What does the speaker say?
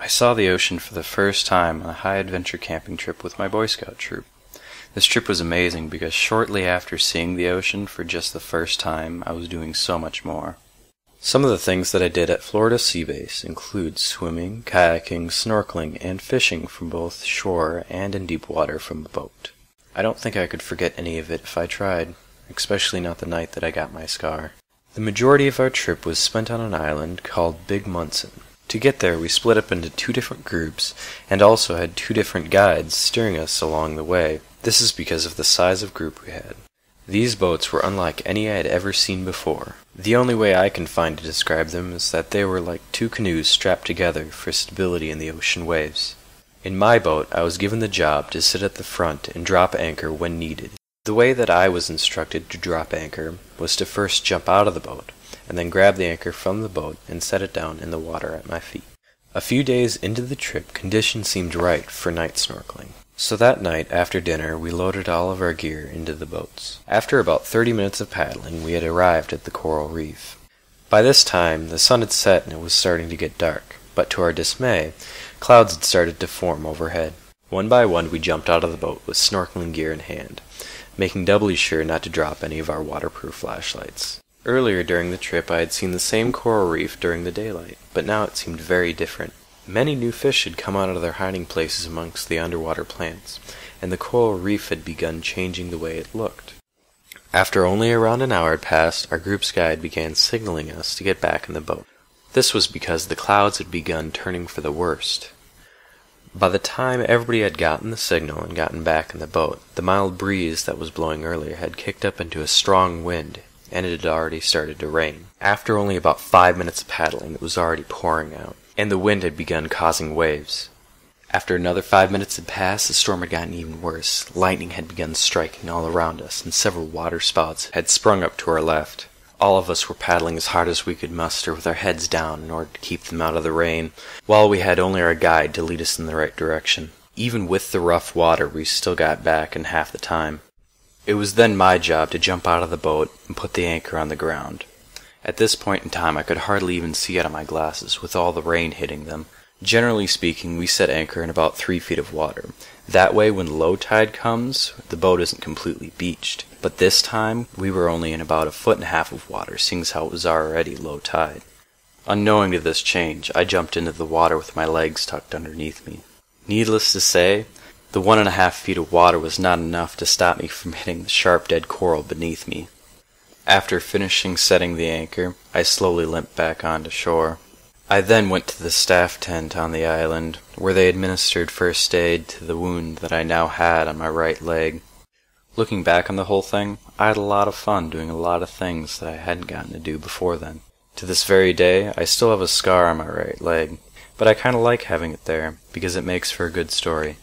I saw the ocean for the first time on a high-adventure camping trip with my Boy Scout troop. This trip was amazing because shortly after seeing the ocean for just the first time, I was doing so much more. Some of the things that I did at Florida Sea Base include swimming, kayaking, snorkeling, and fishing from both shore and in deep water from a boat. I don't think I could forget any of it if I tried, especially not the night that I got my scar. The majority of our trip was spent on an island called Big Munson. To get there, we split up into 2 different groups, and also had 2 different guides steering us along the way. This is because of the size of group we had. These boats were unlike any I had ever seen before. The only way I can find to describe them is that they were like 2 canoes strapped together for stability in the ocean waves. In my boat, I was given the job to sit at the front and drop anchor when needed. The way that I was instructed to drop anchor was to first jump out of the boat, and then grab the anchor from the boat and set it down in the water at my feet. A few days into the trip, conditions seemed right for night snorkeling. So that night, after dinner, we loaded all of our gear into the boats. After about 30 minutes of paddling, we had arrived at the coral reef. By this time, the sun had set and it was starting to get dark, but to our dismay, clouds had started to form overhead. One by one, we jumped out of the boat with snorkeling gear in hand, making doubly sure not to drop any of our waterproof flashlights. Earlier during the trip, I had seen the same coral reef during the daylight, but now it seemed very different. Many new fish had come out of their hiding places amongst the underwater plants, and the coral reef had begun changing the way it looked. After only around an hour had passed, our group's guide began signaling us to get back in the boat. This was because the clouds had begun turning for the worst. By the time everybody had gotten the signal and gotten back in the boat, the mild breeze that was blowing earlier had kicked up into a strong wind, and it had already started to rain. After only about 5 minutes of paddling, it was already pouring out, and the wind had begun causing waves. After another 5 minutes had passed, the storm had gotten even worse. Lightning had begun striking all around us, and several water spouts had sprung up to our left. All of us were paddling as hard as we could muster with our heads down in order to keep them out of the rain, while we had only our guide to lead us in the right direction. Even with the rough water, we still got back in half the time. It was then my job to jump out of the boat and put the anchor on the ground. At this point in time, I could hardly even see out of my glasses, with all the rain hitting them. Generally speaking, we set anchor in about 3 feet of water. That way, when low tide comes, the boat isn't completely beached. But this time, we were only in about 1.5 feet of water, seeing as how it was already low tide. Unknowing to this change, I jumped into the water with my legs tucked underneath me. Needless to say, the 1.5 feet of water was not enough to stop me from hitting the sharp dead coral beneath me. After finishing setting the anchor, I slowly limped back onto shore. I then went to the staff tent on the island, where they administered first aid to the wound that I now had on my right leg. Looking back on the whole thing, I had a lot of fun doing a lot of things that I hadn't gotten to do before then. To this very day, I still have a scar on my right leg, but I kinda like having it there, because it makes for a good story.